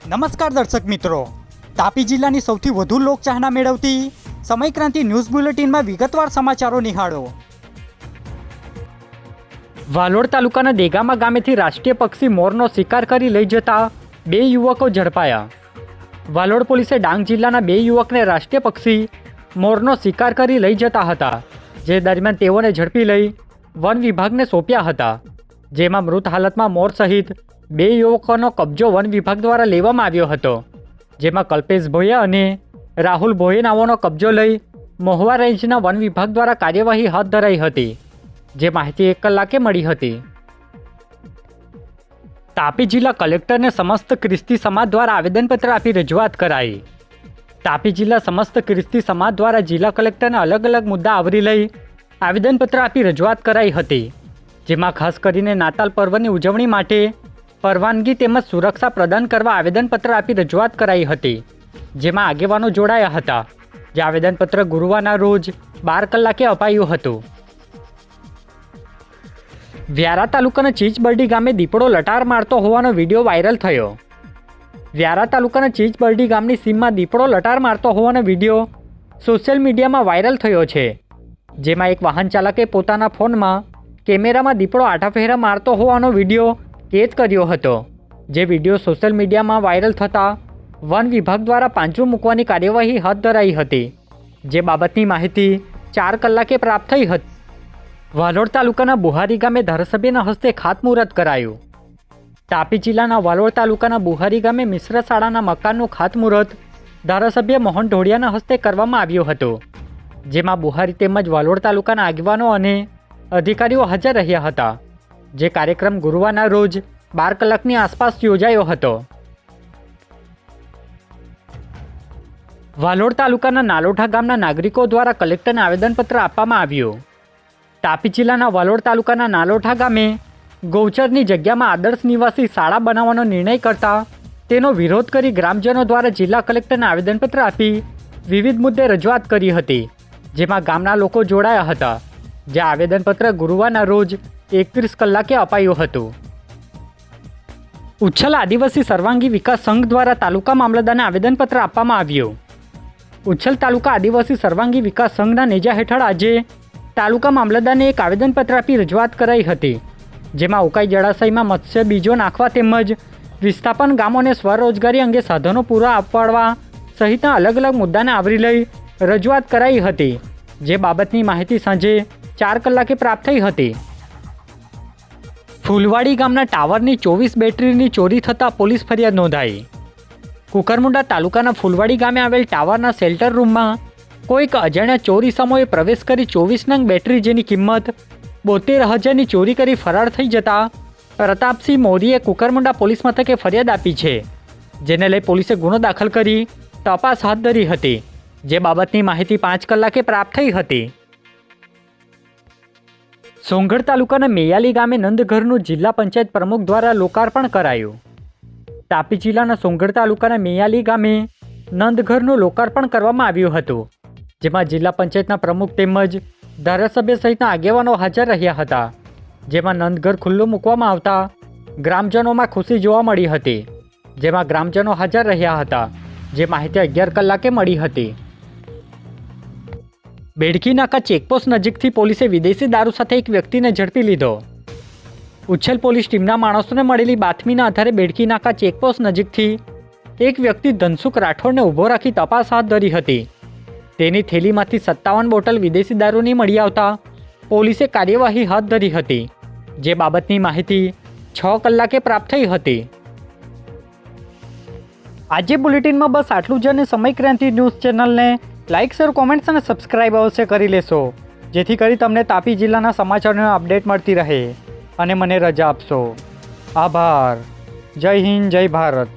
નમસ્કાર દર્શક મિત્રો, તાપી જિલ્લાની સૌથી વધુ લોકચાહના મેળવતી સમયક્રાંતિ ન્યૂઝ બુલેટિનમાં વિગતવાર સમાચારો નિહાળો। વાલોડ તાલુકાના દેગામા ગામેથી રાષ્ટ્રીય પક્ષી મોરનો શિકાર કરી લઈ જતા 2 યુવકો ઝડપાયા। વાલોડ પોલીસે ડાંગ જિલ્લાના 2 યુવકને રાષ્ટ્રીય પક્ષી મોરનો શિકાર કરી લઈ જતા હતા, જે દરમિયાન તેઓને ઝડપી લઈ વન વિભાગને સોંપ્યા હતા, જેમાં મૃત હાલતમાં મોર સહિત 2 યુવકોનો કબજો વન વિભાગ દ્વારા લેવામાં આવ્યો હતો, જેમાં કલ્પેશ ભોયા અને રાહુલ ભોયે નાઓનો કબજો લઈ મહુવા રેન્જના વન વિભાગ દ્વારા કાર્યવાહી હાથ ધરાઈ હતી, જે માહિતી 1 કલાકે મળી હતી। તાપી જિલ્લા કલેક્ટરને સમસ્ત ખ્રિસ્તી સમાજ દ્વારા આવેદનપત્ર આપી રજૂઆત કરાઈ। તાપી જિલ્લા સમસ્ત ખ્રિસ્તી સમાજ દ્વારા જિલ્લા કલેક્ટરને અલગ અલગ મુદ્દા આવરી લઈ આવેદનપત્ર આપી રજૂઆત કરાઈ હતી, જેમાં ખાસ કરીને નાતાલ પર્વની ઉજવણી માટે પરવાનગી તેમજ સુરક્ષા પ્રદાન કરવા આવેદનપત્ર આપી રજૂઆત કરાઈ હતી, જેમાં આગેવાનો જોડાયા હતા, જે આવેદનપત્ર ગુરુવારના રોજ 12 કલાકે અપાયું હતું। વ્યારા તાલુકાના ચીચબરડી ગામે દીપડો લટાર મારતો હોવાનો વિડીયો વાયરલ થયો। વ્યારા તાલુકાના ચીચબરડી ગામની સીમમાં દીપડો લટાર મારતો હોવાનો વિડીયો સોશિયલ મીડિયામાં વાયરલ થયો છે, જેમાં એક વાહન ચાલકે પોતાના ફોનમાં કેમેરામાં દીપડો આટાફેરા મારતો હોવાનો વિડીયો કેદ કર્યો હતો, જે વિડીયો સોશિયલ મીડિયામાં વાયરલ થતાં વન વિભાગ દ્વારા પાંજરું મૂકવાની કાર્યવાહી હાથ ધરાઈ હતી, જે બાબતની માહિતી 4 કલાકે પ્રાપ્ત થઈ હતી। વાલોડ તાલુકાના બુહારી ગામે ધારાસભ્યના હસ્તે ખાતમુહૂર્ત કરાયું। તાપી જિલ્લાના વાલોડ તાલુકાના બુહારી ગામે મિશ્ર શાળાના મકાનનું ખાતમુહૂર્ત ધારાસભ્ય મોહન ઢોડિયાના હસ્તે કરવામાં આવ્યું હતું, જેમાં બુહારી તેમજ વાલોડ તાલુકાના આગેવાનો અને અધિકારીઓ હાજર રહ્યા હતા, જે કાર્યક્રમ ગુરુવારના રોજ 12 કલાકની આસપાસ યોજાયો હતો। વાલોડ તાલુકાના નાલોઠા ગામના નાગરિકો દ્વારા કલેક્ટરને આવેદનપત્ર આપવામાં આવ્યું। તાપી જિલ્લાના વાલોડ તાલુકાના નાલોઠા ગામે ગૌચરની જગ્યામાં આદર્શ નિવાસી શાળા બનાવવાનો નિર્ણય કરતા તેનો વિરોધ કરી ગ્રામજનો દ્વારા જિલ્લા કલેક્ટરને આવેદનપત્ર આપી વિવિધ મુદ્દે રજૂઆત કરી હતી, જેમાં ગામના લોકો જોડાયા હતા, જે આવેદનપત્ર ગુરુવારના રોજ 31 કલાકે અપાયું હતું। ઉચ્છલ આદિવાસી સર્વાંગી વિકાસ સંઘ દ્વારા તાલુકા મામલતદારને આવેદનપત્ર આપવામાં આવ્યું। ઉચ્છલ તાલુકા આદિવાસી સર્વાંગી વિકાસ સંઘના નેજા હેઠળ આજે તાલુકા મામલતદારને એક આવેદનપત્ર આપી રજૂઆત કરાઈ હતી, જેમાં ઉકાઈ જળાશયમાં મત્સ્ય બીજો નાખવા તેમજ વિસ્થાપન ગામોને સ્વરોજગારી અંગે સાધનો પૂરા પાડવા સહિતના અલગ અલગ મુદ્દાને આવરી લઈ રજૂઆત કરાઈ હતી, જે બાબતની માહિતી સાંજે 4 કલાકે પ્રાપ્ત થઈ હતી। ફૂલવાડી ગામના ટાવરની 24 બેટરીની ચોરી થતાં પોલીસ ફરિયાદ નોંધાઈ। કુકરમુંડા તાલુકાના ફૂલવાડી ગામે આવેલ ટાવરના શેલ્ટર રૂમમાં કોઈક અજાણ્યા ચોરી સમયે પ્રવેશ કરી 24 નંગ બેટરી જેની કિંમત 72,000ની ચોરી કરી ફરાર થઈ જતા પ્રતાપસિંહ મોદીએ કુકરમુંડા પોલીસ મથકે ફરિયાદ આપી છે, જેને લઈ પોલીસે ગુનો દાખલ કરી તપાસ હાથ ધરી હતી, જે બાબતની માહિતી 5 કલાકે પ્રાપ્ત થઈ હતી। સોંગઢ તાલુકાના મેયાલી ગામે નંદઘરનું જિલ્લા પંચાયત પ્રમુખ દ્વારા લોકાર્પણ કરાયું। તાપી જિલ્લાના સોંગઢ તાલુકાના મેયાલી ગામે નંદઘરનું લોકાર્પણ કરવામાં આવ્યું હતું, જેમાં જિલ્લા પંચાયતના પ્રમુખ તેમજ ધારાસભ્ય સહિતના આગેવાનો હાજર રહ્યા હતા, જેમાં નંદઘર ખુલ્લું મૂકવામાં આવતા ગ્રામજનોમાં ખુશી જોવા મળી હતી, જેમાં ગ્રામજનો હાજર રહ્યા હતા, જે માહિતી 11 કલાકે મળી હતી। બેડકી નાકા ચેકપોસ્ટ નજીકથી પોલીસે વિદેશી દારૂ સાથે એક વ્યક્તિને ઝડપી લીધો। ઉચ્છલ પોલીસ ટીમના માણસોને મળેલી બાતમીના આધારે બેડકી નાકા ચેકપોસ્ટ નજીકથી એક વ્યક્તિ ધનસુખ રાઠોડને ઊભો રાખી તપાસ હાથ ધરી હતી। તેની થેલીમાંથી 57 બોટલ વિદેશી દારૂની મળી આવતા પોલીસે કાર્યવાહી હાથ ધરી હતી, જે બાબતની માહિતી 6 કલાકે પ્રાપ્ત થઈ હતી। આજે બુલેટિનમાં બસ આટલું જ, અને સમયક્રાંતિ ન્યૂઝ ચેનલને લાઇક, શેર, કોમેન્ટ્સ અને સબસ્ક્રાઇબ અવશ્ય કરી લેશો, જેથી કરી તમને તાપી જિલ્લાના સમાચારોની અપડેટ મળતી રહે, અને મને રજા આપશો। આભાર। જય હિન્દ, જય ભારત।